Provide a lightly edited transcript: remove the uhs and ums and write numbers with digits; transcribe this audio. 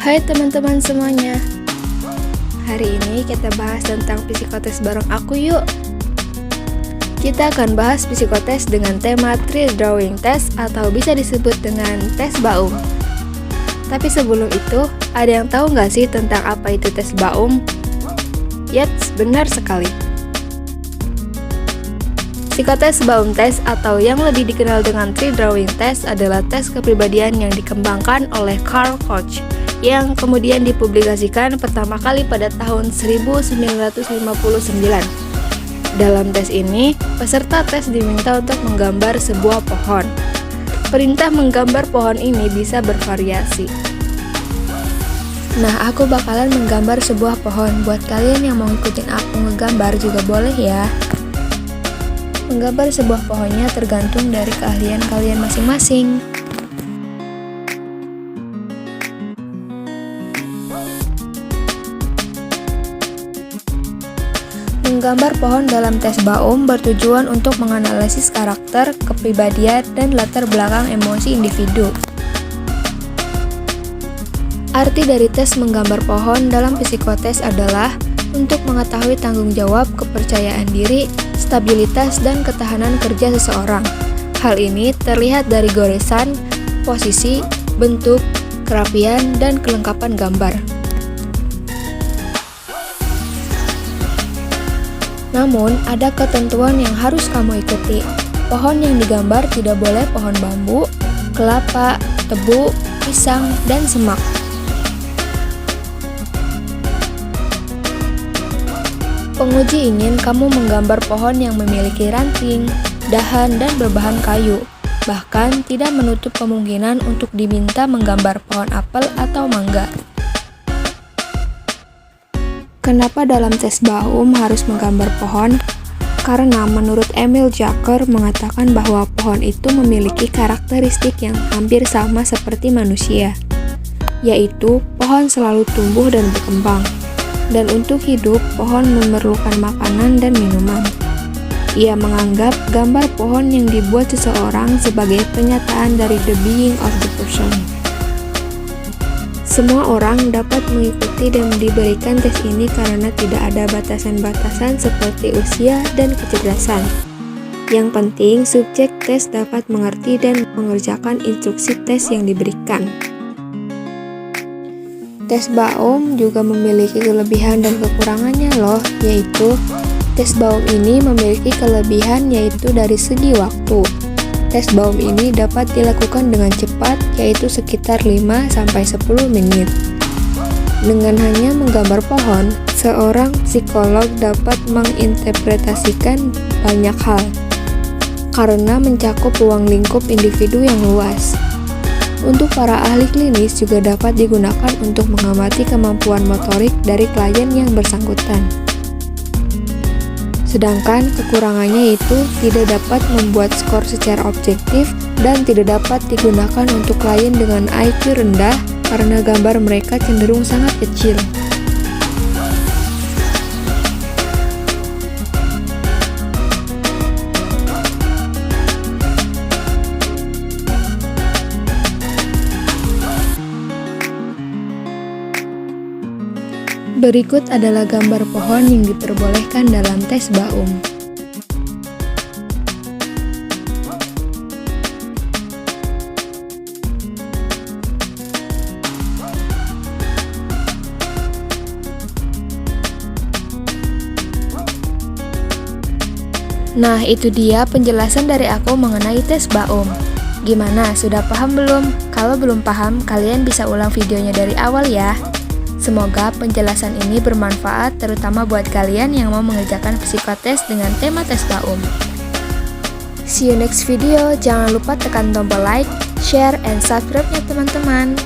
Hai teman-teman semuanya. Hari ini kita bahas tentang psikotes bareng aku yuk. Kita akan bahas psikotes dengan tema Tree Drawing Test atau bisa disebut dengan tes Baum. Tapi sebelum itu, ada yang tahu nggak sih tentang apa itu tes Baum? Yats, benar sekali. Psikotes Baum Test atau yang lebih dikenal dengan Tree Drawing Test adalah tes kepribadian yang dikembangkan oleh Carl Koch yang kemudian dipublikasikan pertama kali pada tahun 1959. Dalam tes ini, peserta tes diminta untuk menggambar sebuah pohon. Perintah menggambar pohon ini bisa bervariasi. Nah, aku bakalan menggambar sebuah pohon. Buat kalian yang mau ikutin aku ngegambar juga boleh ya. Menggambar sebuah pohonnya tergantung dari keahlian kalian masing-masing. Menggambar pohon dalam tes Baum bertujuan untuk menganalisis karakter, kepribadian, dan latar belakang emosi individu. Arti dari tes menggambar pohon dalam psikotes adalah untuk mengetahui tanggung jawab, kepercayaan diri, stabilitas, dan ketahanan kerja seseorang. Hal ini terlihat dari goresan, posisi, bentuk, kerapian, dan kelengkapan gambar. Namun, ada ketentuan yang harus kamu ikuti. Pohon yang digambar tidak boleh pohon bambu, kelapa, tebu, pisang, dan semak. Penguji ingin kamu menggambar pohon yang memiliki ranting, dahan, dan berbahan kayu. Bahkan, tidak menutup kemungkinan untuk diminta menggambar pohon apel atau mangga. Kenapa dalam tes Baum harus menggambar pohon? Karena menurut Emil Jagger mengatakan bahwa pohon itu memiliki karakteristik yang hampir sama seperti manusia, yaitu pohon selalu tumbuh dan berkembang. Dan untuk hidup, pohon memerlukan makanan dan minuman. Ia menganggap gambar pohon yang dibuat seseorang sebagai pernyataan dari the being of the person. Semua orang dapat mengikuti dan diberikan tes ini karena tidak ada batasan-batasan seperti usia dan kecerdasan. Yang penting, subjek tes dapat mengerti dan mengerjakan instruksi tes yang diberikan. Tes Baum juga memiliki kelebihan dan kekurangannya loh, yaitu tes Baum ini memiliki kelebihan yaitu dari segi waktu. Tes Baum ini dapat dilakukan dengan cepat, yaitu sekitar 5-10 menit. Dengan hanya menggambar pohon, seorang psikolog dapat menginterpretasikan banyak hal, karena mencakup ruang lingkup individu yang luas. Untuk para ahli klinis juga dapat digunakan untuk mengamati kemampuan motorik dari klien yang bersangkutan. Sedangkan kekurangannya itu tidak dapat membuat skor secara objektif dan tidak dapat digunakan untuk klien dengan IQ rendah karena gambar mereka cenderung sangat kecil. Berikut adalah gambar pohon yang diperbolehkan dalam tes Baum. Nah, itu dia penjelasan dari aku mengenai tes Baum. Gimana, sudah paham belum? Kalau belum paham, kalian bisa ulang videonya dari awal ya. Semoga penjelasan ini bermanfaat terutama buat kalian yang mau mengerjakan psikotes dengan tema tes Baum. See you next video, jangan lupa tekan tombol like, share, and subscribe ya teman-teman.